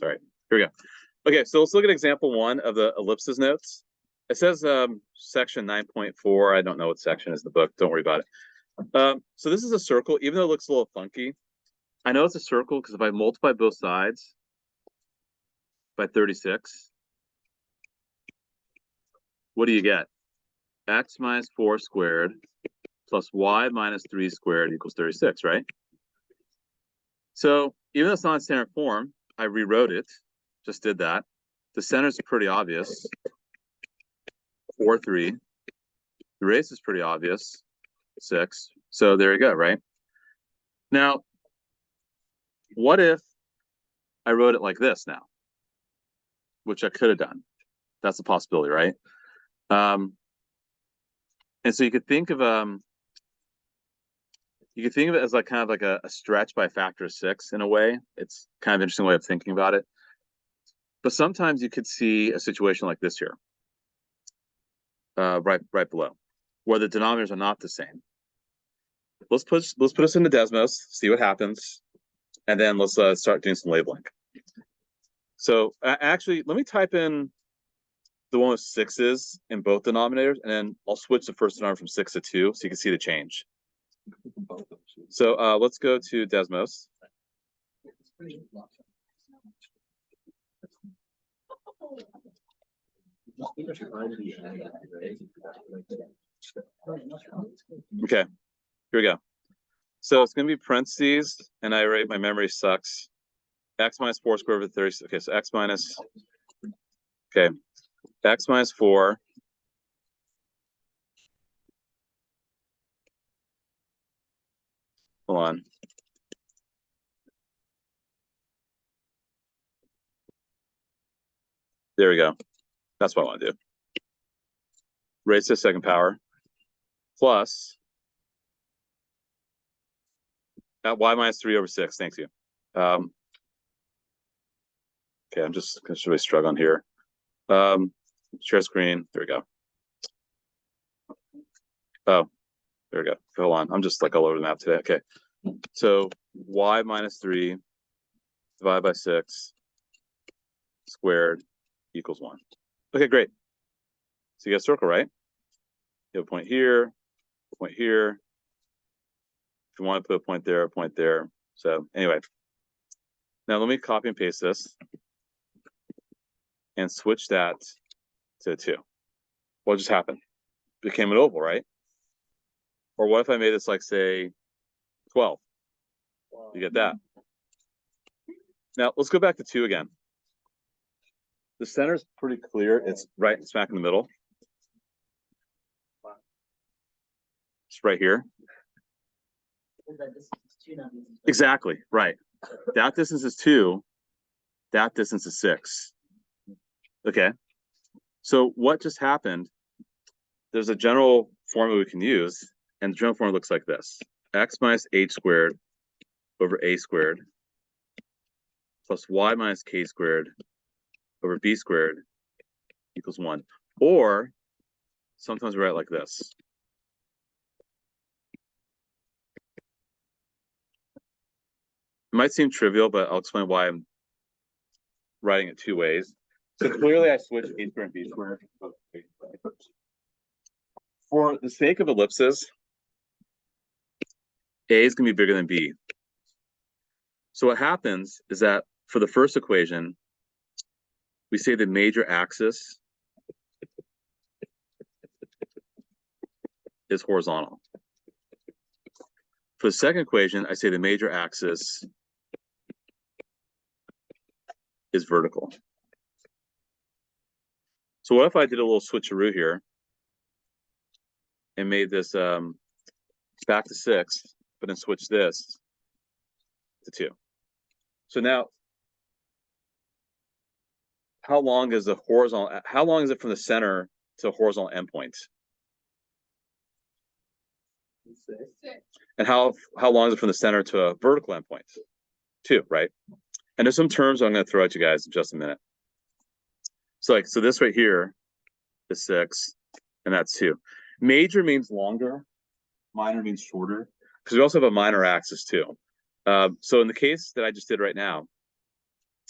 All right, here we go. Okay, so let's look at example 1 of the ellipses notes. It says section 9.4. I don't know what section is in the book. Don't worry about it. So this is a circle, even though it looks a little funky. I know it's a circle because if I multiply both sides by 36, what do you get? X minus 4 squared plus y minus 3 squared equals 36, right? So even though it's not in standard form, I rewrote it, just did that. The center's pretty obvious, 4, 3. The radius is pretty obvious, 6. So there you go, right? Now, what if I wrote it like this now? Which I could have done. That's a possibility, right? And so you could think of it as like kind of like a stretch by a factor of 6 in a way. It's kind of an interesting way of thinking about it. But sometimes you could see a situation like this here, right below, where the denominators are not the same. Let's put us into Desmos, see what happens, and then let's start doing some labeling. So actually, let me type in the one with 6's in both denominators, and then I'll switch the first denominator from 6 to 2 so you can see the change. So let's go to Desmos. Okay, here we go. So it's going to be parentheses, and I write, my memory sucks. X minus 4 squared over 30. Okay, so X minus 4. Hold on. There we go. That's what I want to do. Raised to the second power plus at y minus 3 over 6. Thank you. Okay, I'm just really struggling here. Share screen. There we go. Oh, there we go. Hold on. I'm just like all over the map today. Okay. So y minus 3 divided by 6 squared equals 1. Okay, great. So you got a circle, right? You have a point here, a point here. If you want to put a point there, a point there. So anyway, now let me copy and paste this and switch that to 2. What just happened? It became an oval, right? Or what if I made this like, say, 12? You get that. Now let's go back to 2 again. The center is pretty clear. It's right smack in the middle. It's right here. Exactly, right. That distance is 2. That distance is 6. Okay. So what just happened? There's a general formula we can use, and the general formula looks like this. X minus h squared over a squared plus y minus k squared over b squared equals 1. Or sometimes we write it like this. It might seem trivial, but I'll explain why I'm writing it 2 ways. So clearly I switched a squared and b squared. For the sake of ellipses, a is going to be bigger than b. So what happens is that for the first equation, we say the major axis is horizontal. For the second equation, I say the major axis is vertical. So what if I did a little switcheroo here and made this back to 6, but then switch this to 2? So now, how long is the horizontal? How long is it from the center to the horizontal endpoint? 6. And how long is it from the center to a vertical endpoint? 2, right? And there's some terms I'm going to throw at you guys in just a minute. So this right here is 6, and that's 2. Major means longer, minor means shorter, because we also have a minor axis too. So in the case that I just did right now,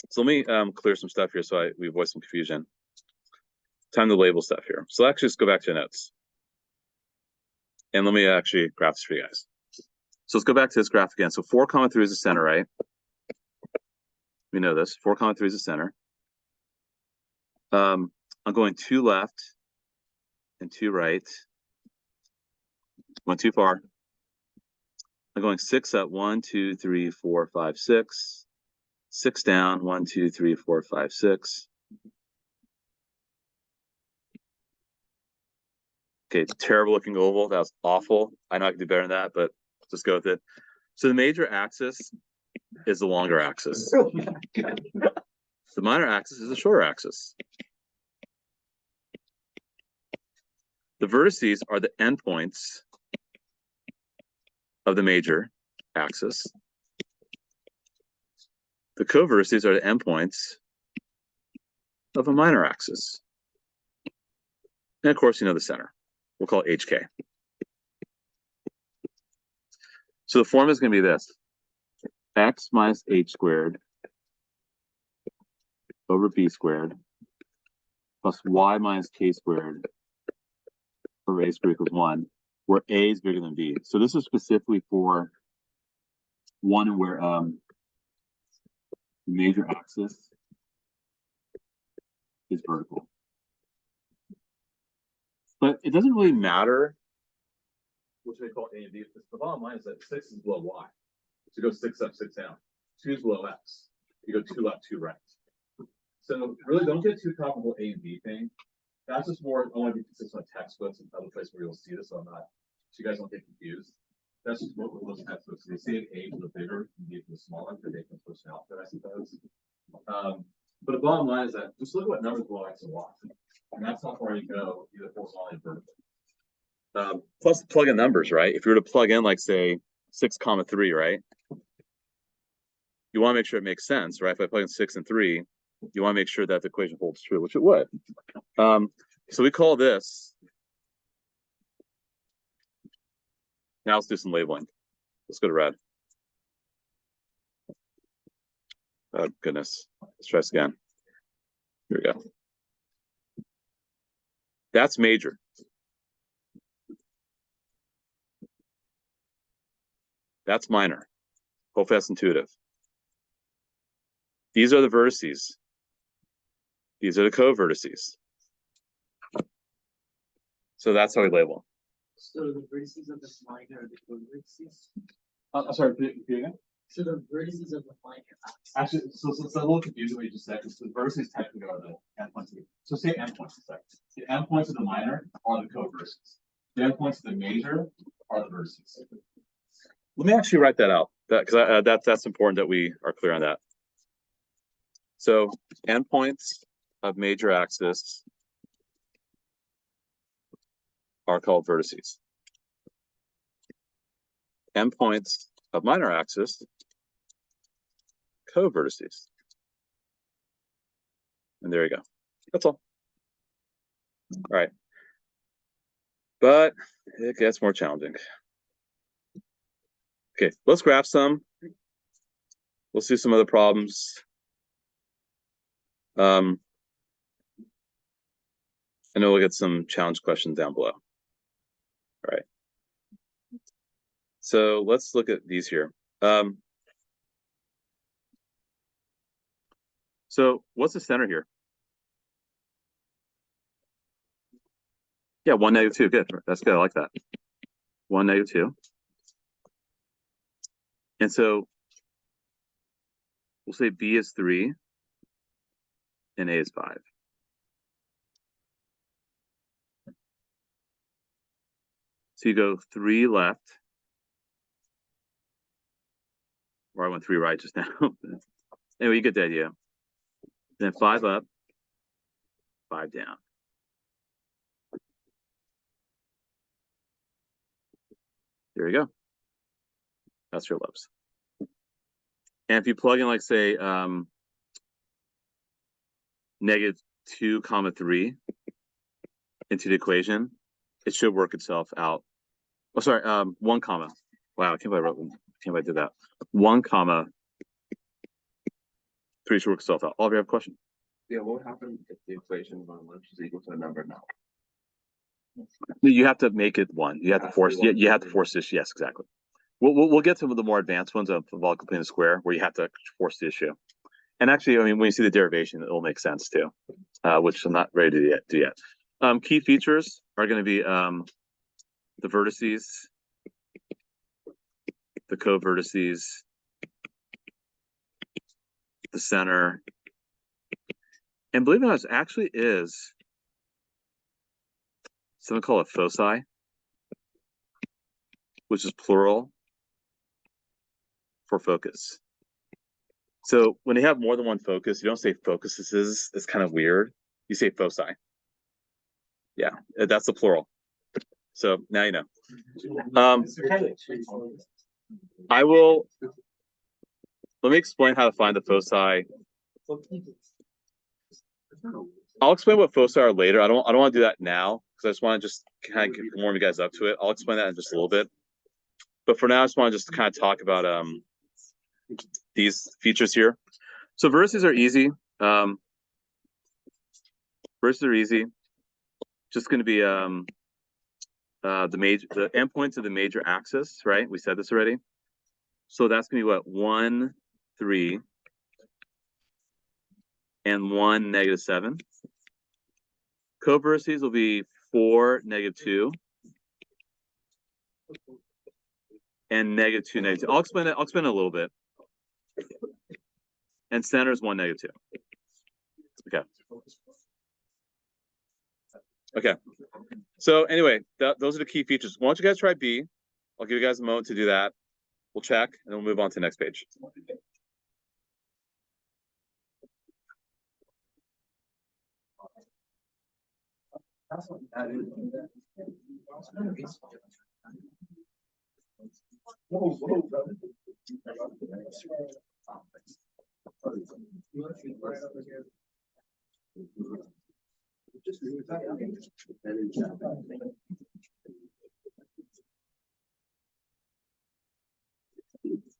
So let me clear some stuff here so we avoid some confusion. Time to label stuff here. So actually just go back to the notes. And let me actually graph this for you guys. So let's go back to this graph again. So 4, 3 is the center, right? We know this. 4, 3 is the center. I'm going 2 left and 2 right. Went too far. I'm going 6 up. 1, 2, 3, 4, 5, 6. 6 down. 1, 2, 3, 4, 5, 6. Okay, terrible looking oval. That was awful. I know I can do better than that, but just go with it. So the major axis is the longer axis. The minor axis is the shorter axis. The vertices are the endpoints of the major axis. The covertices are the endpoints of a minor axis. And of course, you know the center. We'll call it HK. So the formula is going to be this. X minus h squared over b squared plus y minus k squared over a squared equals 1, where a is bigger than b. So this is specifically for one where major axis is vertical. But it doesn't really matter which they call A and B. The bottom line is that 6 is below y. So you go 6 up, 6 down. 2 is below x. You go 2 left, 2 right. So really don't get too comfortable A and B thing. That's just more, I want to be consistent with textbooks and other places where you'll see this, so you guys don't get confused. That's just what we're looking at. So they say A for the bigger and B for the smaller, for they can push out there, I suppose. But the bottom line is that just look at what numbers below x and y. And that's how far you go, either horizontally or vertically. Plus plug in numbers, right? If you were to plug in, like, say, 6, 3, right? You want to make sure it makes sense, right? If I plug in 6 and 3, you want to make sure that the equation holds true, which it would. So we call this. Now let's do some labeling. Let's go to red. Oh, goodness. Let's try this again. Here we go. That's major. That's minor. Hopefully that's intuitive. These are the vertices. These are the co-vertices. So that's how we label. So the vertices of the minor are the co-vertices? I'm sorry, repeat again? So the vertices of the minor axis. Actually, so it's a little confusing what you just said, because the vertices technically are the endpoints. So say endpoints a second. The endpoints of the minor are the co-vertices. The endpoints of the major are the vertices. Let me actually write that out, because that's important that we are clear on that. So endpoints of major axis are called vertices. Endpoints of minor axis, co-vertices. And there you go. That's all. All right. But it gets more challenging. Okay, let's graph some. We'll see some other problems. I know we'll get some challenge questions down below. All right. So let's look at these here. So what's the center here? Yeah, 1, -2. Good. That's good. I like that. 1, -2. And so we'll say B is 3 and A is 5. So you go 3 left, or I went 3 right just now. Anyway, you get the idea. Then 5 up, 5 down. There you go. That's your ellipse. And if you plug in, like, say, -2, 3 into the equation, it should work itself out. Oh, sorry, 1, comma. Wow, I can't believe I did that. 1, Three should work itself out. Oliver, you have a question? Yeah, what would happen if the equation of ellipse is equal to a number now? You have to make it one. You have to force. You have to force this. Yes, exactly. We'll get to the more advanced ones of volume plane square where you have to force the issue. And actually, I mean, when you see the derivation, it'll make sense too, which I'm not ready to do yet. Key features are going to be the vertices, the co-vertices, the center, and believe it or not, it actually is something called a foci, which is plural for focus. So when you have more than one focus, you don't say focuses. It's kind of weird. You say foci. Yeah, that's the plural. So now you know. I will. Let me explain how to find the foci. I'll explain what foci are later. I don't want to do that now because I just want to just kind of warm you guys up to it. I'll explain that in just a little bit. But for now, I just want to just kind of talk about these features here. So vertices are easy. Vertices are easy. Just going to be the endpoints of the major axis, right? We said this already. So that's going to be what? 1, 3, and 1, -7. Co-vertices will be 4, -2, and -2, -2. I'll explain it. I'll explain it a little bit. And center is 1, -2. Okay. Okay. So anyway, those are the key features. Why don't you guys try B? I'll give you guys a moment to do that. We'll check, and then we'll move on to the next page.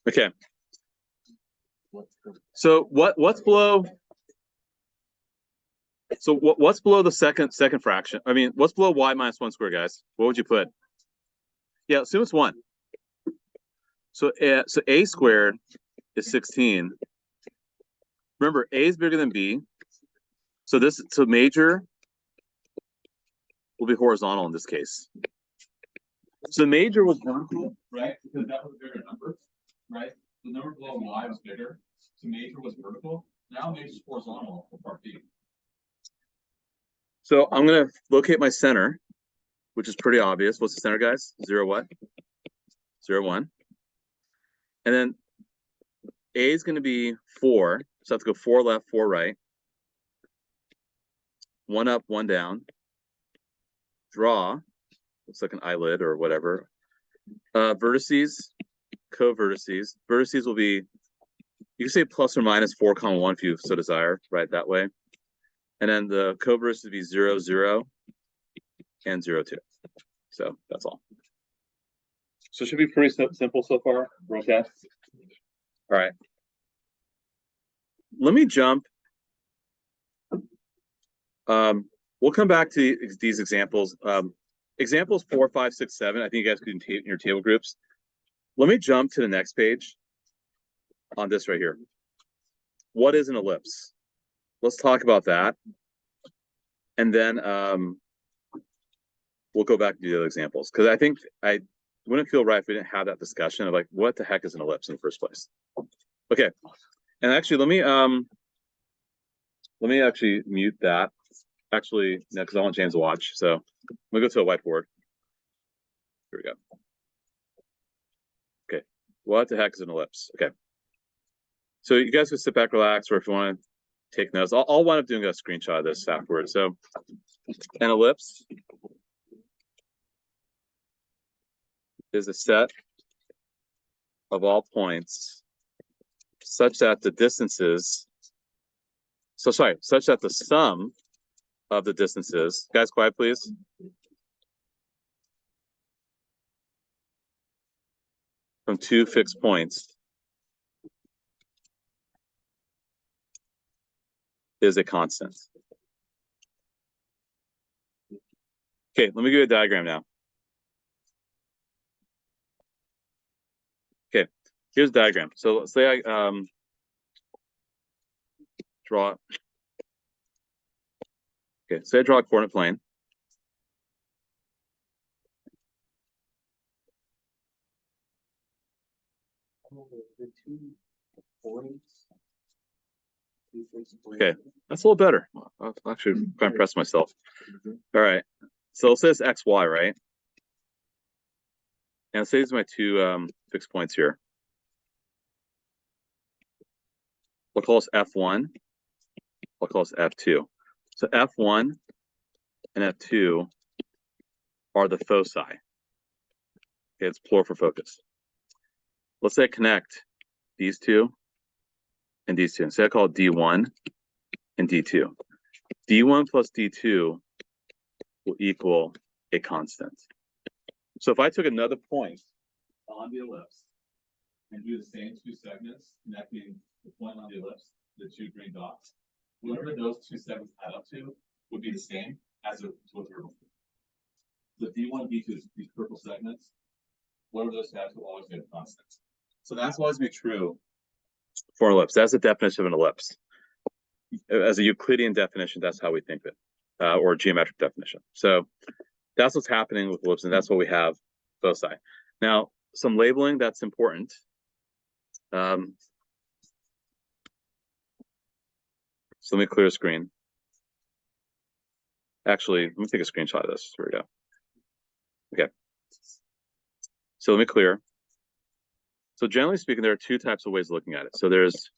Okay. So what's below? So what's below the second fraction? I mean, what's below y minus 1 squared, guys? What would you put? Yeah, assume it's 1. So a squared is 16. Remember, a is bigger than b. So major will be horizontal in this case. So major was vertical, right? Because that was a bigger number, right? The number below y was bigger. So major was vertical. Now major is horizontal for part B. So I'm going to locate my center, which is pretty obvious. What's the center, guys? 0, what? 0, 1. And then A is going to be 4. So I have to go 4 left, 4 right. 1 up, 1 down. Draw. Looks like an eyelid or whatever. Vertices, co-vertices. Vertices will be, you can say plus or minus 4, 1 if you so desire, right, that way. And then the co-vertices would be 0, 0, and 0, 2. So that's all. So it should be pretty simple so far. Okay. All right. Let me jump. We'll come back to these examples. Examples 4, 5, 6, 7. I think you guys could in your table groups. Let me jump to the next page on this right here. What is an ellipse? Let's talk about that. And then we'll go back to the other examples. Because I think I wouldn't feel right if we didn't have that discussion of like, what the heck is an ellipse in the first place? Okay. And actually, let me actually mute that. Actually, no, because I want James to watch. So I'm gonna go to a whiteboard. Here we go. Okay. What the heck is an ellipse? Okay. So you guys can sit back, relax, or if you want to take notes, I'll wind up doing a screenshot of this afterwards. So an ellipse is a set of all points such that the distances, such that the sum of the distances, guys, quiet please. From two fixed points is a constant. Okay, let me give you a diagram now. Okay, here's a diagram. So let's say I draw. Okay, say I draw a coordinate plane. The 2 points. Okay, that's a little better. I'll actually quite impressed myself. All right, so let's say it's x, y, right? And let's say these are my two fixed points here. We'll call this F1. I'll call this F2. So F1 and F2 are the foci. Okay, it's plural for focus. Let's say I connect these two and these two. Say I call it D1 and D2. D1 plus D2 will equal a constant. So if I took another point on the ellipse and do the same two segments connecting the point on the ellipse, the two green dots, whatever those two segments add up to would be the same as what they were before. The D1, D2, these purple segments, whatever those add to will always be a constant. So that's always be true for an ellipse. That's the definition of an ellipse. As a Euclidean definition, that's how we think of it, or a geometric definition. So that's what's happening with ellipses, and that's what we have foci. Now, some labeling that's important. So let me clear the screen. Actually, let me take a screenshot of this. Here we go. Okay. So let me clear. So generally speaking, there are two types of ways of looking at it. So there's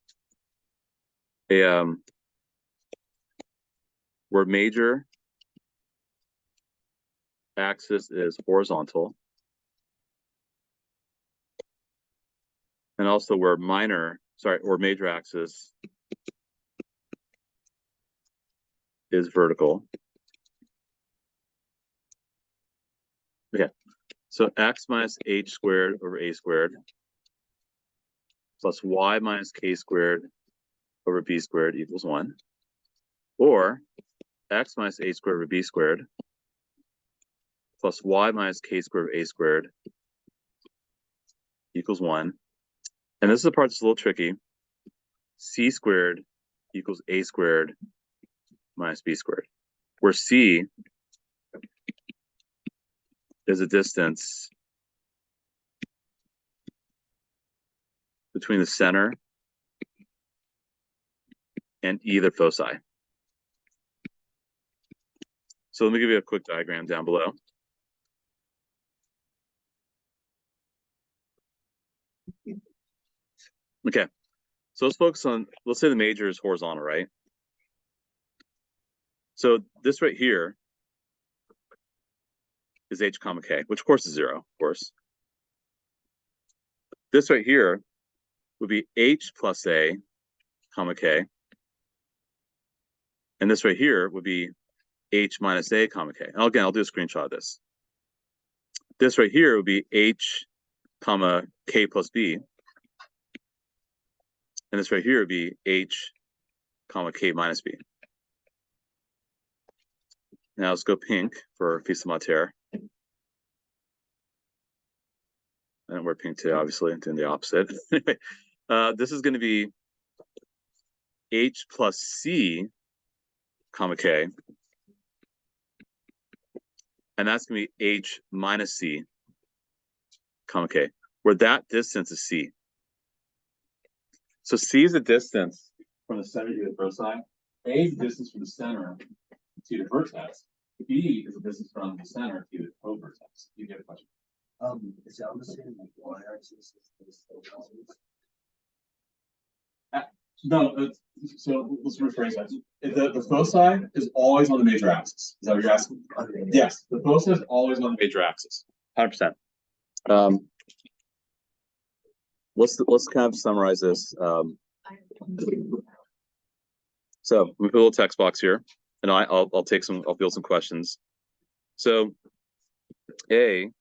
a where major axis is horizontal, and also where major axis is vertical. Okay, so x minus h squared over a squared plus y minus k squared over b squared equals 1. Or x minus a squared over b squared plus y minus k squared over a squared equals 1. And this is the part that's a little tricky. C squared equals a squared minus b squared, where c is a distance between the center and either foci. So let me give you a quick diagram down below. Okay, so let's focus on, let's say the major is horizontal, right? So this right here is h comma k, which of course is 0, of course. This right here would be h plus a comma k. And this right here would be h minus a comma k. And again, I'll do a screenshot of this. This right here would be h comma k plus b. And this right here would be h comma k minus b. Now let's go pink for Fils de Mater. I don't wear pink today, obviously, I'm doing the opposite. This is going to be h plus c comma k. And that's going to be h minus c comma k, where that distance is c. So c is the distance from the center to the foci. A is the distance from the center to the vertex. B is the distance from the center to the co-vertex. You get a question? Is that the same like y-axis? No, so let's rephrase that. The foci is always on the major axis. Is that what you're asking? Okay. Yes, the foci is always on the major axis. 100%. Let's kind of summarize this. So we put a little text box here, and I'll field some questions. So A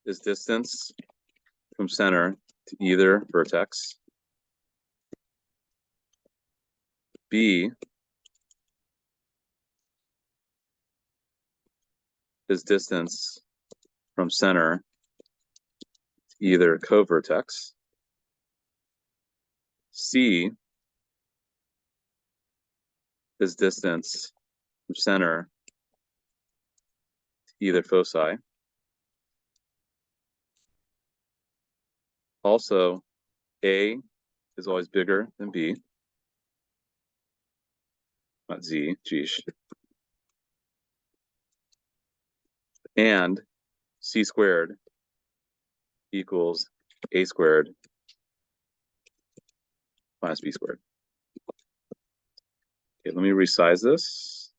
is distance from center to either vertex. B is distance from center to either covertex. C is distance from center to either foci. Also, A is always bigger than B. Not Z, geesh. And C squared equals A squared minus B squared. Okay, let me resize this.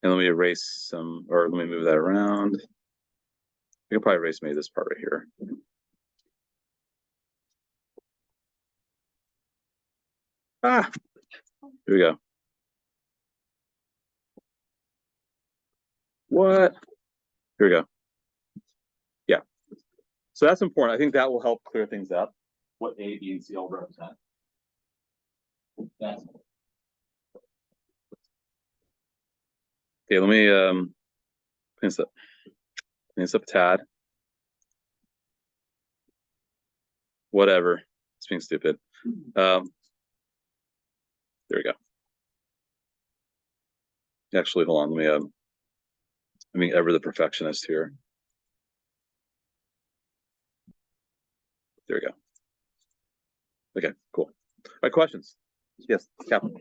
And let me erase some, or let me move that around. We can probably erase maybe this part right here. Ah, here we go. What? Here we go. Yeah. So that's important. I think that will help clear things up. What A, B, and C all represent. That's okay. Let me clean this up a tad. Whatever. It's being stupid. There we go. Actually, hold on. Let me ever the perfectionist here. There we go. Okay, cool. All right, questions? Yes, Captain.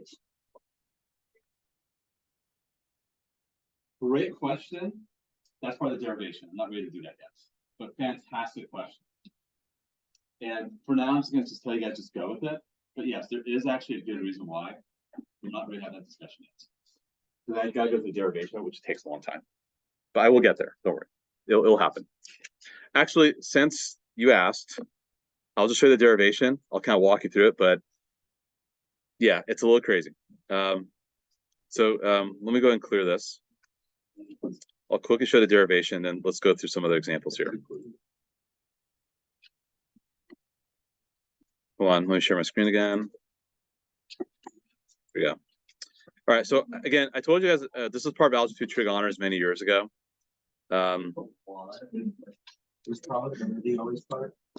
Great question. That's part of the derivation. I'm not ready to do that yet, but fantastic question. And for now, I'm just going to tell you guys just go with it. But yes, there is actually a good reason why we're not ready to have that discussion yet. Because I gotta go through the derivation, which takes a long time. But I will get there. Don't worry. It'll happen. Actually, since you asked, I'll just show you the derivation. I'll kind of walk you through it, but yeah, it's a little crazy. Let me go ahead and clear this. I'll quickly show the derivation and let's go through some other examples here. Hold on, let me share my screen again. Here we go. All right, so again, I told you guys this is part of Algebra 2 trig honors many years ago.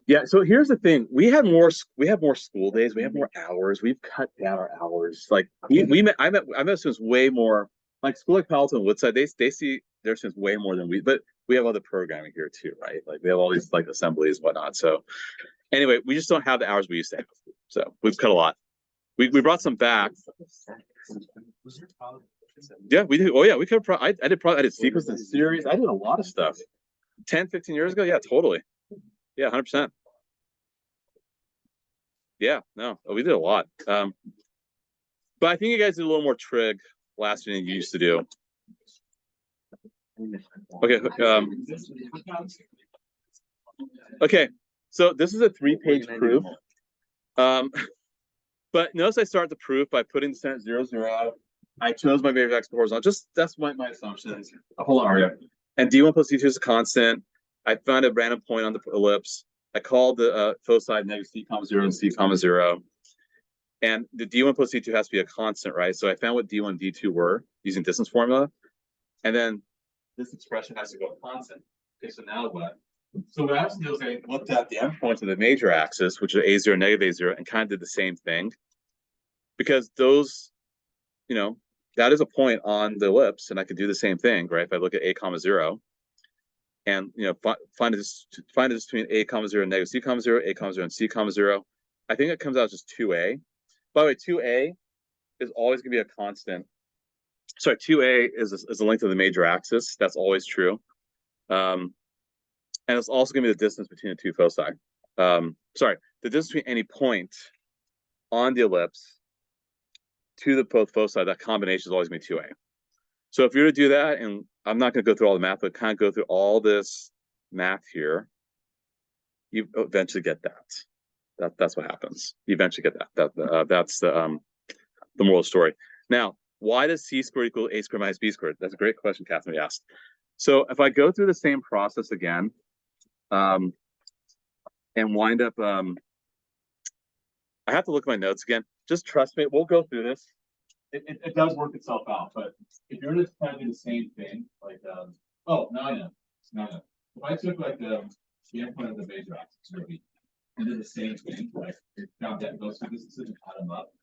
Yeah, so here's the thing: we have more school days, we have more hours, we've cut down our hours. Like I met students way more. Like school like Palo Alto and Woodside, they see their students way more than we. But we have other programming here too, right? Like we have all these like assemblies and whatnot. So anyway, we just don't have the hours we used to have. So we've cut a lot. We brought some back. Yeah, we do. Oh yeah, we could. I did sequence and series. I did a lot of stuff. 10, 15 years ago, yeah, totally. Yeah, 100%. Yeah, no, we did a lot. But I think you guys did a little more trig last year than you used to do. Okay. Okay. So this is a 3-page proof. But notice I start the proof by putting the sentence 0, 0. I chose my variable x horizontal. Just that's my assumptions. Hold on, Aria. And d1 plus d2 is a constant. I found a random point on the ellipse. I called the foci negative c comma 0 and c comma 0. And the d1 plus d2 has to be a constant, right? So I found what d1 and d2 were using distance formula. And then this expression has to go constant. Okay, so now what? So what I have to do is I looked at the endpoints of the major axis, which are a0, negative a0, and kind of did the same thing. Because those, that is a point on the ellipse, and I could do the same thing, right? If I look at a comma 0, and find a distance between a comma 0 and negative c comma 0, a comma 0 and c comma 0. I think it comes out just 2a. By the way, 2a is always going to be a constant. Sorry, 2a is the length of the major axis. That's always true. And it's also going to be the distance between the two foci. Sorry, the distance between any point on the ellipse to the both foci, that combination is always going to be 2a. So if you're to do that, and I'm not going to go through all the math, but kind of go through all this math here, you eventually get that. That's what happens. You eventually get that. That's the moral of the story. Now, why does c squared equal a squared minus b squared? That's a great question, Catherine asked. So if I go through the same process again, and wind up, I have to look at my notes again. Just trust me, we'll go through this. it does work itself out, but if you're just trying to do the same thing, like, oh, now I know. Now I know. If I took like the endpoint of the major axis, maybe, and did the same thing, like found that those two distances and add them up,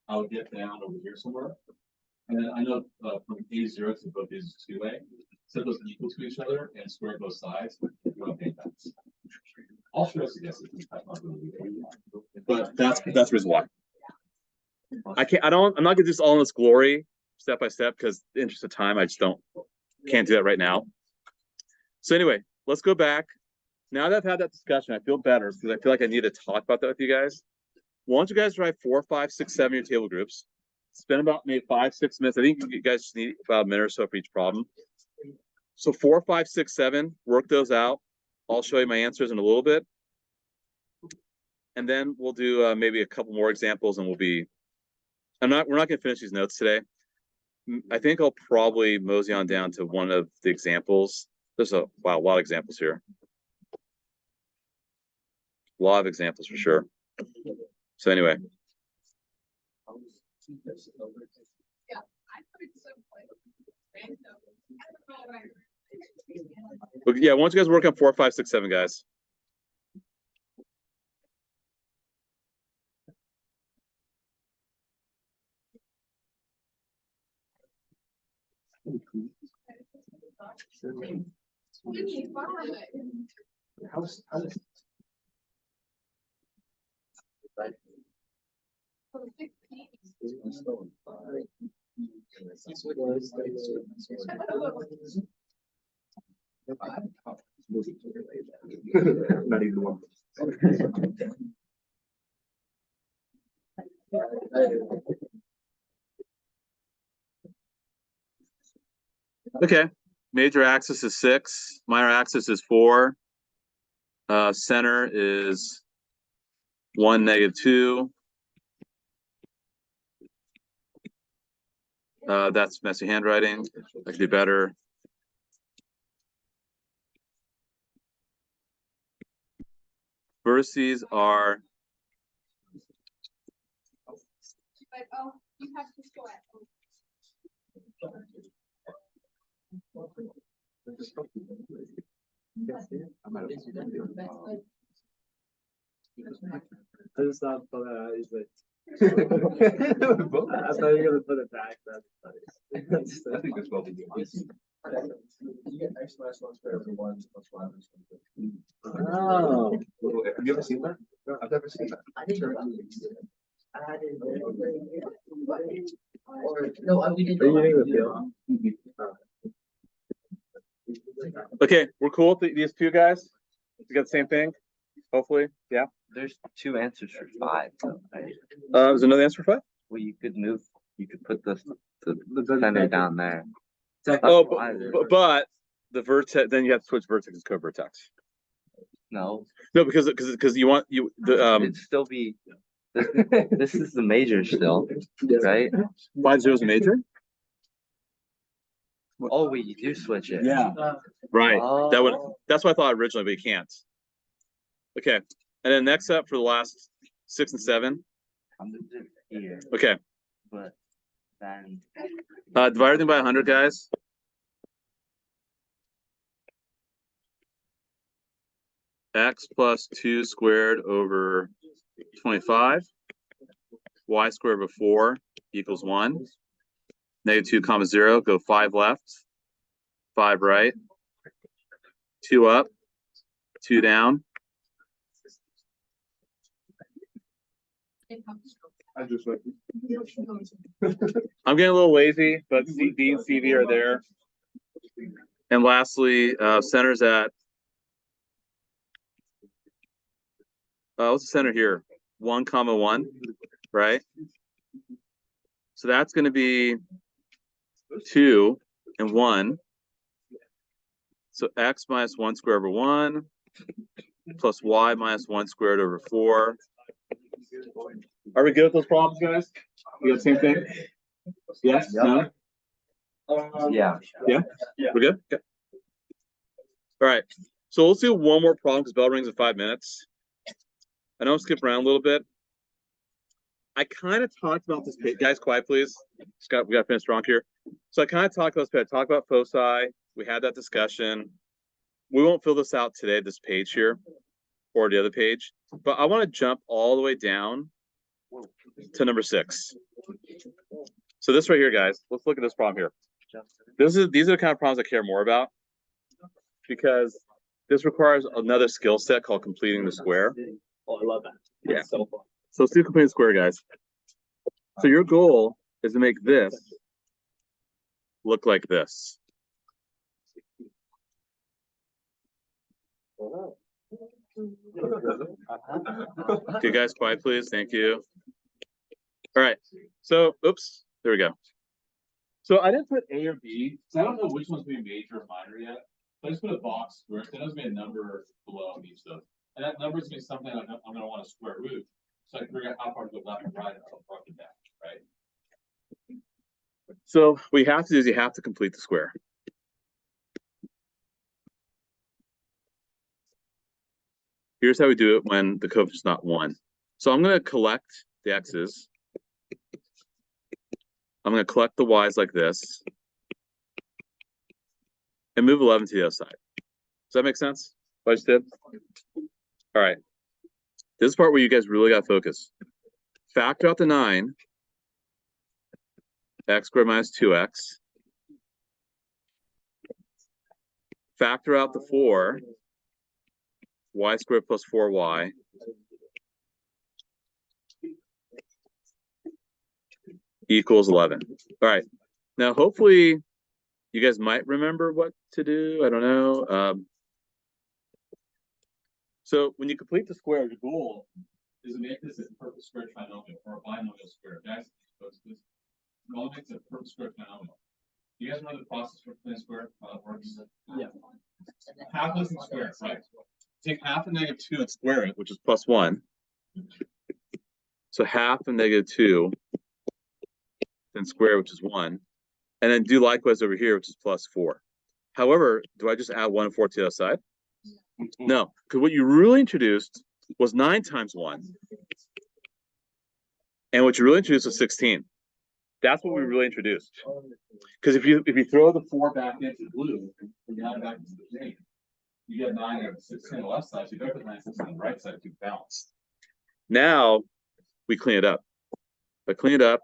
I would get down over here somewhere. And then I know from A0 to both these two-way, set those equal to each other and square both sides. You want to that. I'll show us against it. But that's the reason why. I'm not gonna do this all in its glory, step by step, because the interest of time, I just can't do that right now. So anyway, let's go back. Now that I've had that discussion, I feel better because I feel like I need to talk about that with you guys. Why don't you guys write 4, 5, 6, 7 your table groups? Spend about maybe 5, 6 minutes. I think you guys just need about a minute or so for each problem. So 4, 5, 6, 7, work those out. I'll show you my answers in a little bit. And then we'll do maybe a couple more examples and we're not going to finish these notes today. I think I'll probably mosey on down to one of the examples. There's a lot of examples here. A lot of examples for sure. So anyway. Yeah, why don't you guys work on 4, 5, 6, 7, guys? Not even one. Okay, major axis is 6, minor axis is 4, center is 1, -2. That's messy handwriting. I could do better. Vertices are you have to go at. I just thought that is like. I thought you were gonna put it back. That's I think that's what we do. You get X minus 1 squared over 1 plus Y minus 1. Oh. Have you ever seen that? No, I've never seen that. I didn't. No, we did. Are you getting the feel? okay. We're cool with these two guys. You got the same thing, hopefully. Yeah. There's 2 answers for 5. Though, right? Is there another answer for 5? Well, you could put the center down there. Oh, but the vertex. Then you have to switch vertex and co-vertex. No, because you want it'd still be. This is the major still, right? 5, 0 is a major. Oh, wait, you do switch it. Yeah. Right. Oh. That's what I thought originally, but you can't. Okay. And then next up for the last 6 and 7. I'm gonna do it here, Okay. but then Divide everything by 100, guys. X plus 2 squared over 25. Y squared over 4 equals 1. -2 comma 0. Go 5 left. 5 right. 2 up. 2 down. I just like. I'm getting a little lazy, but D and CV are there. And lastly, center's at what's the center here? 1, 1, right? So that's going to be 2 and 1. So x minus 1 squared over 1 plus y minus 1 squared over 4. Are we good with those problems, guys? You got the same thing? Yes? No? yeah. Yeah? We're good? Okay. All right. So let's do one more problem because bell rings in 5 minutes. I know I'm skipping around a little bit. I kind of talked about this page. Guys, quiet, please. Scott, we got to finish strong here. So I kind of talked about this page. I talked about foci. We had that discussion. We won't fill this out today, this page here, or the other page. But I want to jump all the way down to number 6. So this right here, guys. Let's look at this problem here. These are the kind of problems I care more about, because this requires another skill set called completing the square. Oh, I love that. Yeah. That's so fun. So let's do completing the square, guys. So your goal is to make this look like this. Okay, guys, quiet, please. Thank you. All right. So, oops, there we go. So I didn't put A or B. So I don't know which one's gonna be major or minor yet. So I just put a box square. So there's gonna be a number below each of those. And that number is gonna be something like I'm gonna want a square root. So I can figure out how far to go left and right and how far to back, right? So what you have to do is you have to complete the square. Here's how we do it when the coefficient is not 1. So I'm going to collect the x's. I'm going to collect the y's like this. And move 11 to the other side. Does that make sense? What I just did? All right. This is the part where you guys really got to focus. Factor out the 9. X squared minus 2x. Factor out the 4. Y squared plus 4y. Equals 11. All right. Now, hopefully, you guys might remember what to do. I don't know. So when you complete the square, your goal Is to make this a perfect square trinomial or a binomial square, guys. So it's this. All makes a perfect square trinomial. You guys remember the process for completing square? How it works? Yeah. Half this in square, right? Take half of -2 and square it, which is plus 1. So half of -2, then square, which is 1. And then do likewise over here, which is plus 4. However, do I just add 1 and 4 to the other side? No, because what you really introduced was 9 times 1. And what you really introduced was 16. That's what we really introduced. Because if you throw the 4 back into blue, and you add it back into the green, you get 9 and 16 on the left side, so you better put 9 and 16 on the right side to balance. now we clean it up. If I clean it up,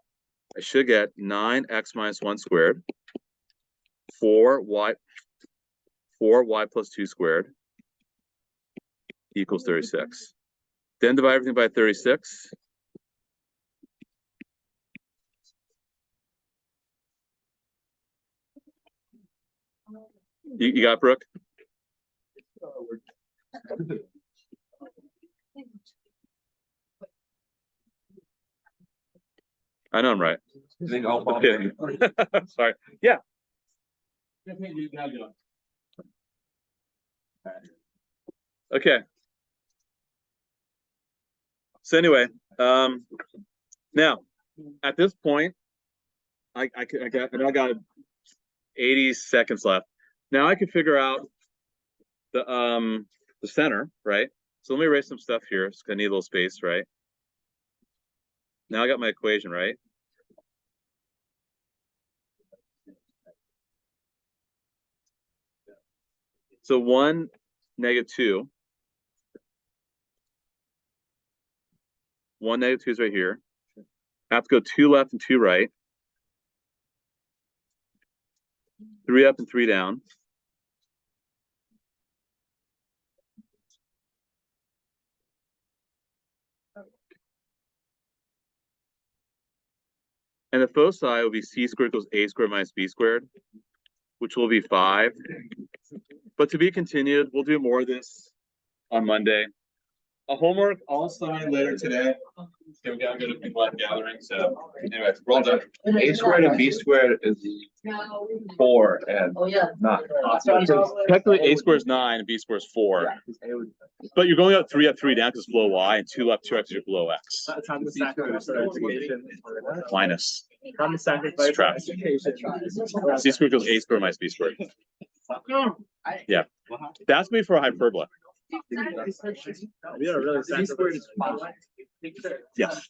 I should get 9x minus 1 squared, 4y plus 2 squared equals 36. Then divide everything by 36. You got it, Brooke? I know I'm right. I'm kidding. Sorry. Yeah. Okay. So anyway, now at this point, I got 80 seconds left. Now I can figure out the center, right? So let me erase some stuff here. It's gonna need a little space, right? Now I got my equation, right? So 1, -2. 1, -2 is right here. I have to go 2 left and 2 right. 3 up and 3 down. And the foci will be c squared equals a squared minus b squared, which will be 5. But to be continued, we'll do more of this on Monday. A homework I'll sign later today. Okay, we gotta go to people at gathering. So anyway, we're all done. A squared and B squared is 4 and not. Technically, a squared is 9 and b squared is 4. But you're going up 3 down because it's below y, and 2 up 2x is below x. Time to sacrifice education. Minus. Time to sacrifice Subtract. education. C squared equals a squared minus b squared. Yeah. That's me for a hyperbola. We are really sacrificing. Yes.